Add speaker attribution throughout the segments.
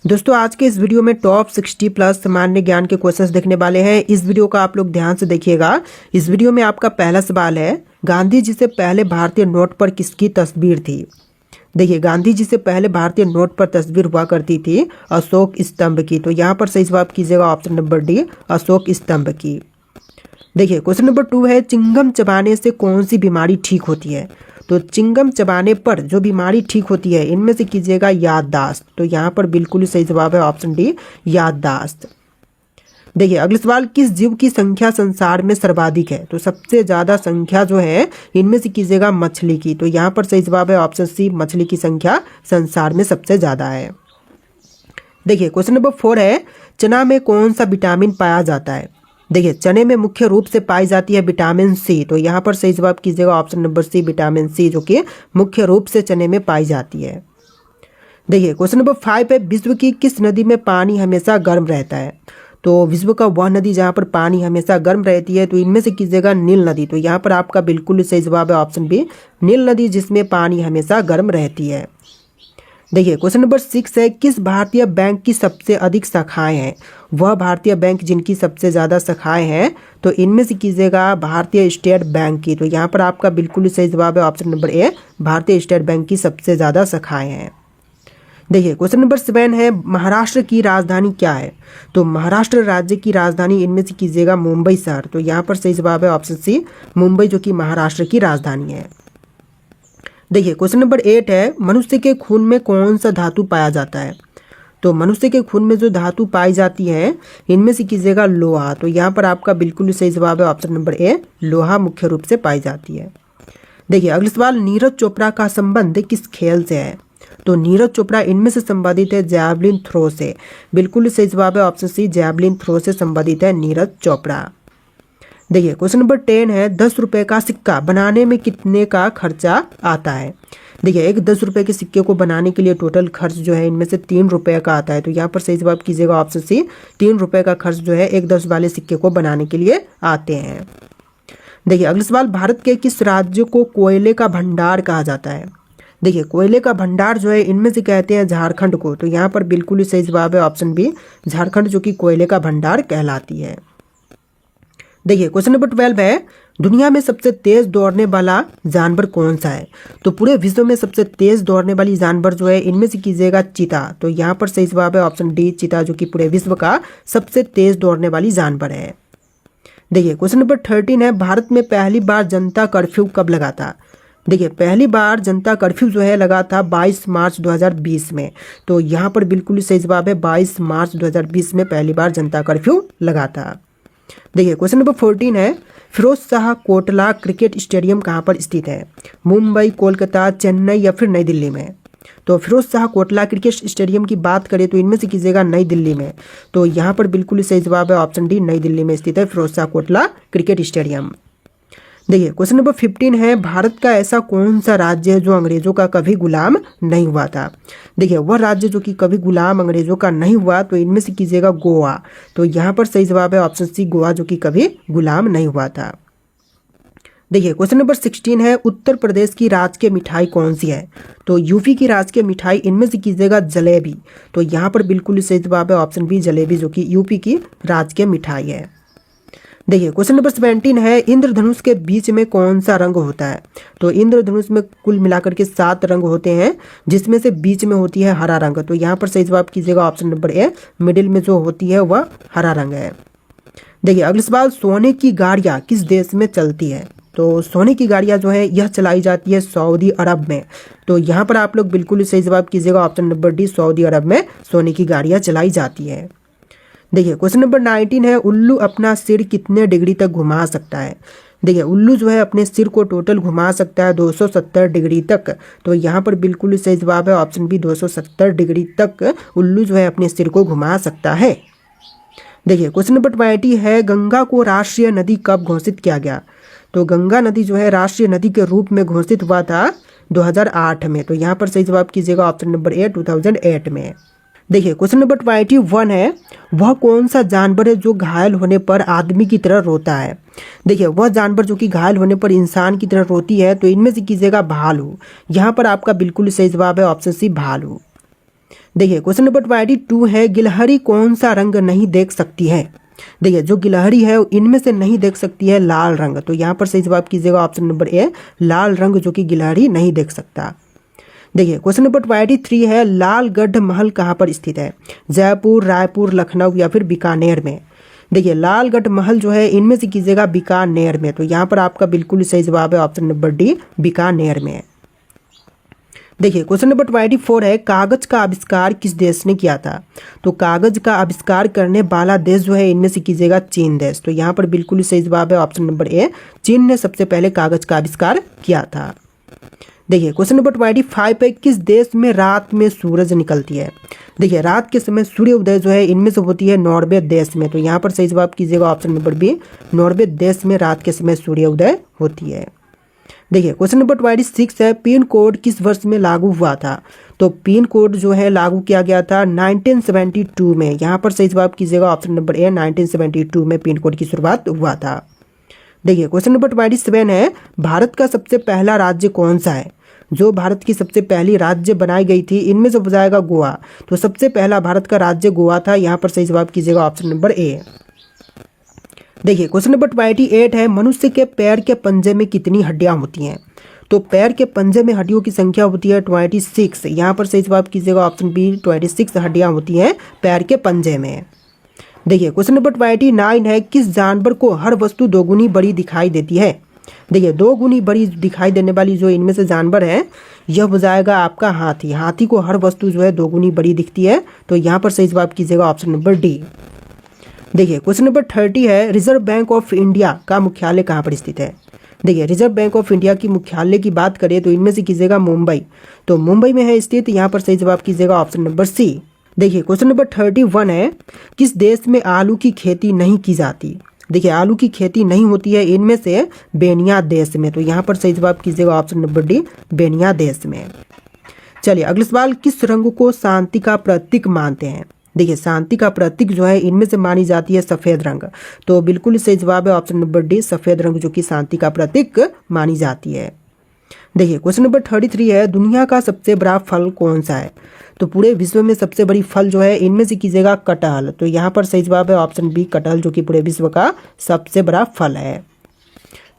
Speaker 1: दोस्तों आज के इस वीडियो में टॉप 60 प्लस सामान्य ज्ञान के क्वेश्चंस देखने वाले हैं। इस वीडियो का आप लोग ध्यान से देखिएगा। इस वीडियो में आपका पहला सवाल है, गांधी जी से पहले भारतीय नोट पर किसकी तस्वीर थी। देखिए, गांधी जी से पहले भारतीय नोट पर तस्वीर हुआ करती थी अशोक स्तंभ की। तो यहाँ पर सही जवाब कीजिएगा ऑप्शन नंबर डी, अशोक स्तंभ की। देखिए क्वेश्चन नंबर 2 है, चिंगम चबाने से कौन सी बीमारी ठीक होती है। तो चिंगम चबाने पर जो बीमारी ठीक होती है इनमें से कीजिएगा याददाश्त। तो यहाँ पर बिल्कुल सही जवाब है ऑप्शन डी, याददाश्त। देखिए अगला सवाल, किस जीव की संख्या संसार में सर्वाधिक है। तो सबसे ज्यादा संख्या जो है इनमें से कीजिएगा मछली की। तो यहाँ पर सही जवाब है ऑप्शन सी, मछली की संख्या संसार में सबसे ज्यादा है। देखिए क्वेश्चन नंबर 4 है, चना में कौन सा विटामिन पाया जाता है। देखिए चने में मुख्य रूप से पाई जाती है विटामिन सी। तो यहाँ पर सही जवाब कीजिएगा option number C, vitamin C, जो कि मुख्य रूप से चने में पाई जाती है। देखिए क्वेश्चन नंबर 5 है, विश्व की किस नदी में पानी हमेशा गर्म रहता है। तो विश्व का वह नदी जहाँ पर पानी हमेशा गर्म रहती है, तो इनमें से कीजिएगा नील नदी। तो यहाँ पर आपका बिल्कुल सही जवाब है ऑप्शन बी, नील नदी, जिसमें पानी हमेशा गर्म रहती है। देखिए क्वेश्चन नंबर 6 है, किस भारतीय बैंक की सबसे अधिक शाखाएं हैं। वह भारतीय बैंक जिनकी सबसे ज़्यादा शाखाएं हैं, तो इनमें से कीजिएगा भारतीय स्टेट बैंक की। तो यहाँ पर आपका बिल्कुल सही जवाब है ऑप्शन नंबर ए, भारतीय स्टेट बैंक की सबसे ज़्यादा शाखाएं हैं। देखिए क्वेश्चन नंबर 7 है, महाराष्ट्र की राजधानी क्या है। तो महाराष्ट्र राज्य की राजधानी इनमें से कीजिएगा मुंबई शहर। तो यहाँ पर सही जवाब है ऑप्शन सी, मुंबई, जो कि महाराष्ट्र की राजधानी है। देखिए क्वेश्चन नंबर 8 है, मनुष्य के खून में कौन सा धातु पाया जाता है। तो मनुष्य के खून में जो धातु पाई जाती है इनमें से कीजिएगा लोहा। तो यहाँ पर आपका बिल्कुल सही जवाब है ऑप्शन नंबर ए, लोहा मुख्य रूप से पाई जाती है। देखिए अगला सवाल, नीरज चोपड़ा का संबंध किस खेल से है। तो नीरज चोपड़ा इनमें से संबंधित है जैवलिन थ्रो से। बिल्कुल सही जवाब है ऑप्शन सी, जैवलिन थ्रो से संबंधित है नीरज चोपड़ा। देखिए क्वेश्चन नंबर 10 है, 10 रुपए का सिक्का बनाने में कितने का खर्चा आता है। देखिए एक 10 रुपए के सिक्के को बनाने के लिए टोटल खर्च जो है इनमें से 3 रुपए का आता है। तो यहाँ पर सही जवाब कीजिएगा ऑप्शन सी, 3 रुपए का खर्च जो है एक 10 वाले सिक्के को बनाने के लिए आते हैं। देखिए अगला सवाल, भारत के किस राज्य को कोयले का भंडार कहा जाता है। देखिए कोयले का भंडार जो है इनमें से कहते हैं झारखंड को। तो यहाँ पर बिल्कुल सही जवाब है ऑप्शन बी, झारखंड, जो कि कोयले का भंडार कहलाती है। देखिए क्वेश्चन नंबर 12 है, दुनिया में सबसे तेज दौड़ने वाला जानवर कौन सा है। तो पूरे विश्व में सबसे तेज दौड़ने वाली जानवर जो है इनमें से कीजिएगा चीता। तो यहाँ पर सही जवाब है ऑप्शन डी, चीता, जो कि पूरे विश्व का सबसे तेज दौड़ने वाली जानवर है। देखिए क्वेश्चन नंबर 13 है, भारत में पहली बार जनता कर्फ्यू कब लगा था। देखिए पहली बार जनता कर्फ्यू जो है लगा था 22 मार्च 2020 में। तो यहाँ पर बिल्कुल सही जवाब है, 22 मार्च 2020 में पहली बार जनता कर्फ्यू लगा था। देखिए क्वेश्चन नंबर 14 है, फिरोज शाह कोटला क्रिकेट स्टेडियम कहाँ पर स्थित है। मुंबई, कोलकाता, चेन्नई या फिर नई दिल्ली में। तो फिरोज शाह कोटला क्रिकेट स्टेडियम की बात करें तो इनमें से कीजिएगा नई दिल्ली में। तो यहाँ पर बिल्कुल सही जवाब है ऑप्शन डी, नई दिल्ली में स्थित है फिरोज शाह कोटला क्रिकेट स्टेडियम। देखिए क्वेश्चन नंबर 15 है, भारत का ऐसा कौन सा राज्य है जो अंग्रेजों का कभी गुलाम नहीं हुआ था। देखिए वह राज्य जो कि कभी गुलाम अंग्रेजों का नहीं हुआ, तो इनमें से कीजिएगा गोवा। तो यहाँ पर सही जवाब है ऑप्शन सी, गोवा, जो कि कभी गुलाम नहीं हुआ था। देखिए क्वेश्चन नंबर 16 है, उत्तर प्रदेश की राजकीय मिठाई कौन सी है। तो यूपी की राजकीय मिठाई इनमें से कीजिएगा जलेबी। तो यहाँ पर बिल्कुल सही जवाब है ऑप्शन बी, जलेबी, जो कि यूपी की राजकीय मिठाई है। देखिए क्वेश्चन नंबर 17 है, इंद्रधनुष के बीच में कौन सा रंग होता है। तो इंद्रधनुष में कुल मिलाकर के 7 रंग होते हैं, जिसमें से बीच में होती है हरा रंग। तो यहाँ पर सही जवाब कीजिएगा ऑप्शन नंबर ए, मिडिल में जो होती है वह हरा रंग है। देखिए अगला सवाल, सोने की गाड़ियाँ किस देश में चलती है। तो सोने की गाड़ियाँ जो है यह चलाई जाती है सऊदी अरब में। तो यहाँ पर आप लोग बिल्कुल सही जवाब कीजिएगा ऑप्शन नंबर डी, सऊदी अरब में सोने की गाड़ियाँ चलाई जाती है। देखिए क्वेश्चन नंबर 19 है, उल्लू अपना सिर कितने डिग्री तक घुमा सकता है। देखिए उल्लू जो है अपने सिर को टोटल घुमा सकता है 270 डिग्री तक। तो यहाँ पर बिल्कुल सही जवाब है ऑप्शन बी, 270 डिग्री तक उल्लू जो है अपने सिर को घुमा सकता है। देखिए क्वेश्चन नंबर 20 है, गंगा को राष्ट्रीय नदी कब घोषित किया गया। तो गंगा नदी जो है राष्ट्रीय नदी के रूप में घोषित हुआ था 2008 में। तो यहाँ पर सही जवाब कीजिएगा ऑप्शन नंबर ए, 2008 में। देखिए क्वेश्चन नंबर 21 है, वह कौन सा जानवर है जो घायल होने पर आदमी की तरह रोता है। देखिए वह जानवर जो कि घायल होने पर इंसान की तरह रोती है। तो इनमें से कीजिएगा भालू। यहाँ पर आपका बिल्कुल सही जवाब है ऑप्शन सी, भालू। देखिए क्वेश्चन नंबर 22 है, गिलहरी कौन सा रंग नहीं देख सकती है। देखिए जो गिलहरी है इनमें से नहीं देख सकती है लाल रंग, तो यहाँ पर सही जवाब कीजिएगा ऑप्शन नंबर ए, लाल रंग जो कि गिलहरी नहीं देख सकता। देखिए क्वेश्चन नंबर 23 है, लालगढ़ महल कहाँ पर स्थित है। जयपुर, रायपुर, लखनऊ या फिर बीकानेर में। देखिए लालगढ़ महल जो है इनमें से कीजिएगा बीकानेर में, तो यहाँ पर आपका बिल्कुल सही जवाब है ऑप्शन नंबर डी, बीकानेर में। देखिए क्वेश्चन नंबर 24 है, कागज का आविष्कार किस देश ने किया था। तो कागज का आविष्कार करने वाला देश जो है इनमें से कीजिएगा चीन देश, तो यहाँ पर बिल्कुल सही जवाब है ऑप्शन नंबर ए, चीन ने सबसे पहले कागज का आविष्कार किया था। देखिए क्वेश्चन नंबर 25 है, किस देश में रात में सूरज निकलती है। देखिए रात के समय सूर्य उदय जो है इनमें से होती है नॉर्वे देश में, तो यहाँ पर सही जवाब कीजिएगा ऑप्शन नंबर बी, नॉर्वे देश में रात के समय सूर्य उदय होती है। देखिए क्वेश्चन नंबर 26 है, पिन कोड किस वर्ष में लागू हुआ था। तो पिन कोड जो है लागू किया गया था 1972 में, यहाँ पर सही जवाब कीजिएगा ऑप्शन नंबर ए, 1972 में पिन कोड की शुरुआत हुआ था। देखिए क्वेश्चन नंबर 27 है, भारत का सबसे पहला राज्य कौन सा है। जो भारत की सबसे पहली राज्य बनाई गई थी इनमें से हो जाएगा गोवा, तो सबसे पहला भारत का राज्य गोवा था, यहाँ पर सही जवाब कीजिएगा ऑप्शन नंबर ए। देखिए क्वेश्चन नंबर 28 है, मनुष्य के पैर के पंजे में कितनी हड्डियां होती हैं। तो पैर के पंजे में हड्डियों की संख्या होती है 26, यहाँ पर सही जवाब कीजिएगा ऑप्शन बी, 26 हड्डियां होती हैं पैर के पंजे में। देखिए क्वेश्चन नंबर 29 है, किस जानवर को हर वस्तु दोगुनी बड़ी दिखाई देती है। देखिए दो गुनी बड़ी दिखाई देने वाली जो इनमें से जानवर है यह हो जाएगा आपका हाथी। हाथी को हर वस्तु जो है दोगुनी बड़ी दिखती है, तो यहाँ पर सही जवाब कीजिएगा ऑप्शन नंबर डी। देखिए क्वेश्चन नंबर 30 है, रिजर्व बैंक ऑफ इंडिया का मुख्यालय कहाँ पर स्थित है। देखिए रिजर्व बैंक ऑफ इंडिया की मुख्यालय की बात करें तो इनमें से कीजिएगा मुंबई, तो मुंबई में है स्थित, यहाँ पर सही जवाब कीजिएगा ऑप्शन नंबर सी। देखिए क्वेश्चन नंबर 31 है, किस देश में आलू की खेती नहीं की जाती। देखिए आलू की खेती नहीं होती है इनमें से बेनिया देश में, तो यहाँ पर सही जवाब कीजिएगा ऑप्शन नंबर डी, बेनिया देश में। चलिए अगला सवाल, किस रंग को शांति का प्रतीक मानते हैं। देखिए शांति का प्रतीक जो है इनमें से मानी जाती है सफेद रंग, तो बिल्कुल सही जवाब है ऑप्शन नंबर डी, सफेद रंग जो कि शांति का प्रतीक मानी जाती है। देखिए क्वेश्चन नंबर 33 है, दुनिया का सबसे बड़ा फल कौन सा है। तो पूरे विश्व में सबसे बड़ी फल जो है इनमें से कीजिएगा कटहल, तो यहाँ पर सही जवाब है ऑप्शन बी, कटहल जो कि पूरे विश्व का सबसे बड़ा फल है।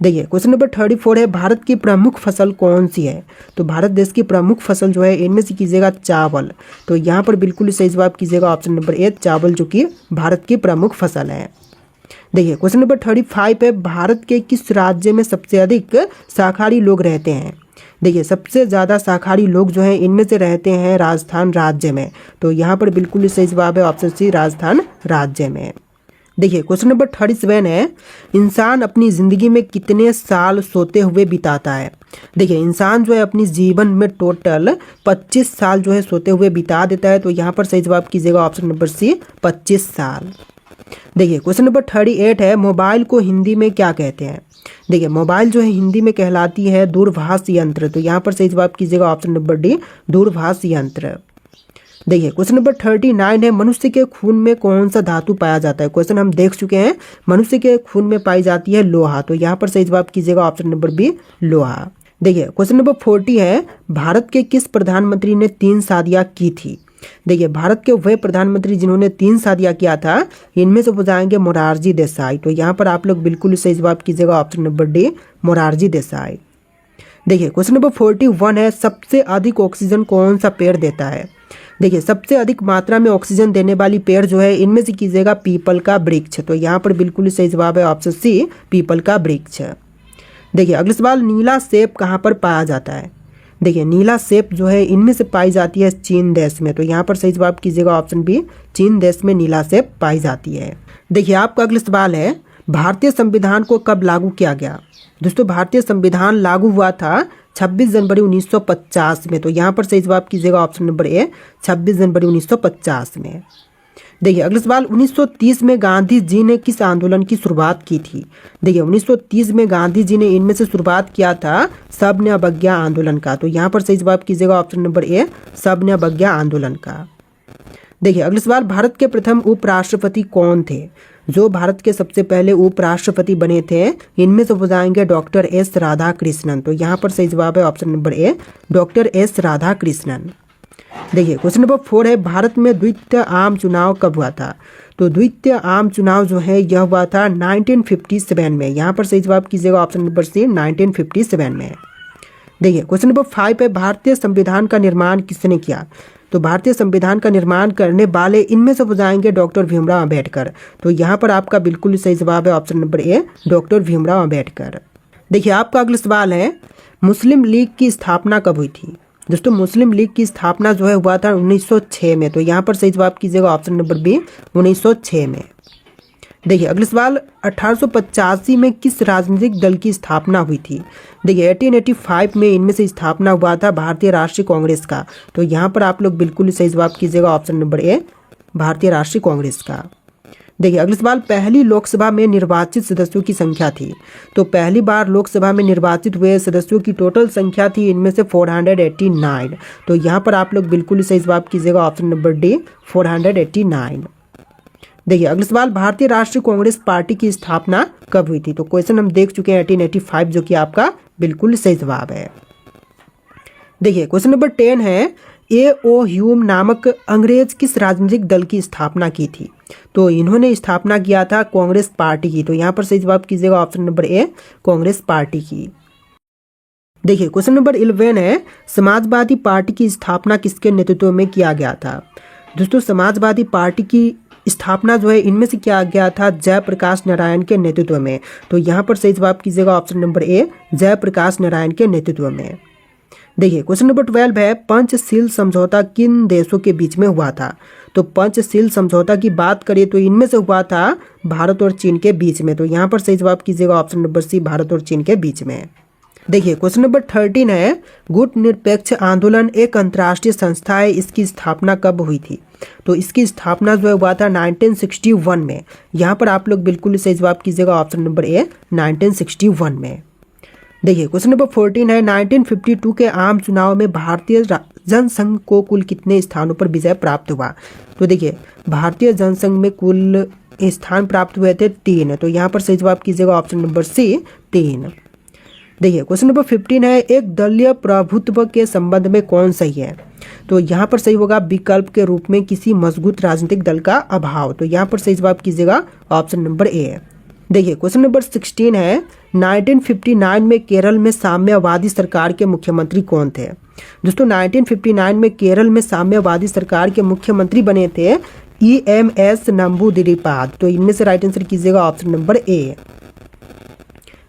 Speaker 1: देखिए क्वेश्चन नंबर 34 है, भारत की प्रमुख फसल कौन सी है। तो भारत देश की प्रमुख फसल जो है इनमें से कीजिएगा चावल, तो यहाँ पर बिल्कुल सही जवाब कीजिएगा ऑप्शन नंबर ए, चावल जो कि भारत की प्रमुख फसल है। देखिए क्वेश्चन नंबर 35 है, भारत के किस राज्य में सबसे अधिक शाकाहारी लोग रहते हैं। देखिए सबसे ज़्यादा शाकाहारी लोग जो हैं इनमें से रहते हैं राजस्थान राज्य में, तो यहाँ पर बिल्कुल सही जवाब है ऑप्शन सी, राजस्थान राज्य में। देखिए क्वेश्चन नंबर 37 है, इंसान अपनी ज़िंदगी में कितने साल सोते हुए बिताता है। देखिए इंसान जो है अपनी जीवन में टोटल 25 साल जो है सोते हुए बिता देता है, तो यहाँ पर सही जवाब कीजिएगा ऑप्शन नंबर सी, 25 साल। देखिए क्वेश्चन नंबर 38 है, मोबाइल को हिंदी में क्या कहते हैं। देखिए मोबाइल जो है हिंदी में कहलाती है दूरभाष यंत्र, तो यहाँ पर सही जवाब कीजिएगा ऑप्शन नंबर डी, दूरभाष यंत्र। देखिए क्वेश्चन नंबर 39 है, मनुष्य के खून में कौन सा धातु पाया जाता है। क्वेश्चन हम देख चुके हैं, मनुष्य के खून में पाई जाती है लोहा, तो यहाँ पर सही जवाब कीजिएगा ऑप्शन नंबर बी, लोहा। देखिए क्वेश्चन नंबर 40 है, भारत के किस प्रधानमंत्री ने 3 शादियाँ की थी। देखिए भारत के वह प्रधानमंत्री जिन्होंने 3 शादियाँ किया था इनमें से हो जाएंगे मोरारजी देसाई, तो यहाँ पर आप लोग बिल्कुल सही जवाब कीजिएगा option number D, Morarji Desai. देखिए क्वेश्चन नंबर 41 है, सबसे अधिक ऑक्सीजन कौन सा पेड़ देता है। देखिए सबसे अधिक मात्रा में ऑक्सीजन देने वाली पेड़ जो है इनमें से कीजिएगा पीपल का वृक्ष, तो यहाँ पर बिल्कुल सही जवाब है ऑप्शन सी, पीपल का वृक्ष। देखिए अगला सवाल, नीला सेब कहाँ पर पाया जाता है। देखिए नीला सेब जो है इनमें से पाई जाती है चीन देश में, तो यहाँ पर सही जवाब कीजिएगा ऑप्शन बी, चीन देश में नीला सेब पाई जाती है। देखिए आपका अगला सवाल है, भारतीय संविधान को कब लागू किया गया। दोस्तों भारतीय संविधान लागू हुआ था 26 जनवरी 1950 में, तो यहाँ पर सही जवाब कीजिएगा ऑप्शन नंबर ए, 26 जनवरी 1950 में। देखिए अगला सवाल, 1930 में गांधी जी ने किस आंदोलन की शुरुआत की थी। देखिए 1930 में गांधी जी ने इनमें से शुरुआत किया था सबने अवज्ञा आंदोलन का, तो यहाँ पर सही जवाब कीजिएगा ऑप्शन नंबर ए, सबने अवज्ञा आंदोलन का। देखिए अगला सवाल, भारत के प्रथम उपराष्ट्रपति कौन थे। जो भारत के सबसे पहले उपराष्ट्रपति बने थे इनमें से हो जाएंगे डॉक्टर एस राधाकृष्णन, तो यहाँ पर सही जवाब है ऑप्शन नंबर ए, डॉक्टर एस राधाकृष्णन। देखिए क्वेश्चन नंबर 4 है, भारत में द्वितीय आम चुनाव कब हुआ था? तो द्वितीय आम चुनाव जो है यह हुआ था 1957 में। यहाँ पर सही जवाब कीजिएगा ऑप्शन नंबर सी 1957 में। देखिए क्वेश्चन नंबर 5 है, भारतीय संविधान का निर्माण किसने किया? तो भारतीय संविधान का निर्माण करने वाले इनमें से हो जाएंगे डॉक्टर भीमराव अंबेडकर। तो यहाँ पर आपका बिल्कुल सही जवाब है ऑप्शन नंबर ए डॉक्टर भीमराव अंबेडकर। देखिए आपका अगला सवाल है, मुस्लिम लीग की स्थापना कब हुई थी? दोस्तों मुस्लिम लीग की स्थापना जो है हुआ था 1906 में। तो यहाँ पर सही जवाब कीजिएगा ऑप्शन नंबर बी 1906 में। देखिए अगला सवाल, 1885 में किस राजनीतिक दल की स्थापना हुई थी? देखिए 1885 में इनमें से स्थापना हुआ था भारतीय राष्ट्रीय कांग्रेस का। तो यहाँ पर आप लोग बिल्कुल सही जवाब कीजिएगा ऑप्शन नंबर ए भारतीय राष्ट्रीय कांग्रेस का। देखिए अगला सवाल, पहली लोकसभा में निर्वाचित सदस्यों की संख्या थी? तो पहली बार लोकसभा में निर्वाचित हुए सदस्यों की टोटल संख्या थी इनमें से 489। तो यहाँ पर आप लोग बिल्कुल सही जवाब कीजिएगा ऑप्शन नंबर डी 489। देखिए अगला सवाल, भारतीय राष्ट्रीय कांग्रेस पार्टी की स्थापना कब हुई थी? तो क्वेश्चन हम देख चुके हैं 1885 जो कि आपका बिल्कुल सही जवाब है। देखिए क्वेश्चन नंबर 10 है, ए.ओ. ह्यूम नामक अंग्रेज किस राजनीतिक दल की स्थापना की थी? तो इन्होंने स्थापना किया था कांग्रेस पार्टी की। तो यहाँ पर सही जवाब कीजिएगा ऑप्शन नंबर ए कांग्रेस पार्टी की। देखिए क्वेश्चन नंबर 11 है, समाजवादी पार्टी की स्थापना किसके नेतृत्व में किया गया था? दोस्तों समाजवादी पार्टी की स्थापना जो है इनमें से किया गया था जयप्रकाश नारायण के नेतृत्व में। तो यहाँ पर सही जवाब कीजिएगा option number A Jayaprakash Narayan के नेतृत्व में। देखिए क्वेश्चन नंबर 12 है, पंचशील समझौता किन देशों के बीच में हुआ था? तो पंचशील समझौता की बात करें तो इनमें से हुआ था भारत और चीन के बीच में। तो यहाँ पर सही जवाब कीजिएगा ऑप्शन नंबर सी भारत और चीन के बीच में। देखिए क्वेश्चन नंबर 13 है, गुट निरपेक्ष आंदोलन एक अंतर्राष्ट्रीय संस्था है, इसकी स्थापना कब हुई थी? तो इसकी स्थापना जो है हुआ था 1961 में। यहाँ पर आप लोग बिल्कुल सही जवाब कीजिएगा ऑप्शन नंबर ए 1961 में। देखिए क्वेश्चन नंबर 14 है, 1952 के आम चुनाव में भारतीय जनसंघ को कुल कितने स्थानों पर विजय प्राप्त हुआ? तो देखिए भारतीय जनसंघ में कुल स्थान प्राप्त हुए थे 3। तो यहाँ पर सही जवाब कीजिएगा ऑप्शन नंबर सी 3। देखिए क्वेश्चन नंबर 15 है, एक दलीय प्रभुत्व के संबंध में कौन सही है? तो यहाँ पर सही होगा विकल्प के रूप में किसी मजबूत राजनीतिक दल का अभाव। तो यहाँ पर सही जवाब कीजिएगा ऑप्शन नंबर ए। देखिए क्वेश्चन नंबर 16 है, 1959 में केरल में साम्यवादी सरकार के मुख्यमंत्री कौन थे? दोस्तों 1959 में केरल में साम्यवादी सरकार के मुख्यमंत्री बने थे EMS नंबूदिरीपाद। तो इनमें से राइट आंसर कीजिएगा ऑप्शन नंबर ए।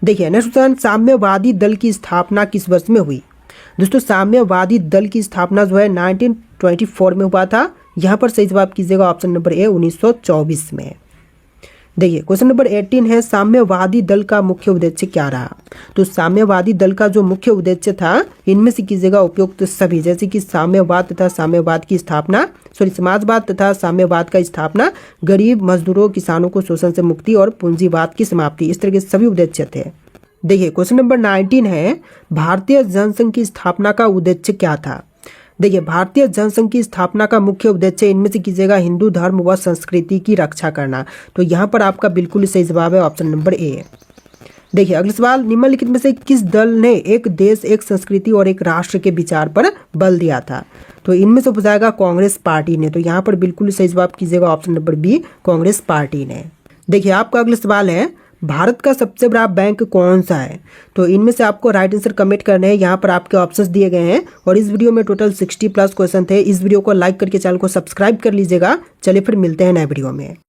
Speaker 1: देखिए नेक्स्ट क्वेश्चन, साम्यवादी दल की स्थापना किस वर्ष में हुई? दोस्तों साम्यवादी दल की स्थापना जो है 1924 में हुआ था। यहाँ पर सही जवाब कीजिएगा ऑप्शन नंबर ए 1924 में। देखिए क्वेश्चन नंबर 18 है, साम्यवादी दल का मुख्य उद्देश्य क्या रहा? तो साम्यवादी दल का जो मुख्य उद्देश्य था इनमें से कीजिएगा उपयुक्त सभी, जैसे कि साम्यवाद तथा साम्यवाद की स्थापना, समाजवाद तथा साम्यवाद का स्थापना, गरीब मजदूरों किसानों को शोषण से मुक्ति और पूंजीवाद की समाप्ति, इस तरह के सभी उद्देश्य थे। देखिए क्वेश्चन नंबर 19 है, भारतीय जनसंघ की स्थापना का उद्देश्य क्या था? देखिए भारतीय जनसंघ की स्थापना का मुख्य उद्देश्य इनमें से कीजिएगा हिंदू धर्म व संस्कृति की रक्षा करना। तो यहाँ पर आपका बिल्कुल सही जवाब है ऑप्शन नंबर ए। देखिए अगला सवाल, निम्नलिखित में से किस दल ने एक देश एक संस्कृति और एक राष्ट्र के विचार पर बल दिया था? तो इनमें से हो जाएगा कांग्रेस पार्टी ने। तो यहाँ पर बिल्कुल सही जवाब कीजिएगा option number B Congress party ने। देखिए आपका अगला सवाल है, भारत का सबसे बड़ा बैंक कौन सा है? तो इनमें से आपको राइट आंसर कमेंट करने हैं। यहाँ पर आपके ऑप्शंस दिए गए हैं और इस वीडियो में टोटल 60+ क्वेश्चन थे। इस वीडियो को लाइक करके चैनल को सब्सक्राइब कर लीजिएगा। चलिए फिर मिलते हैं नए वीडियो में।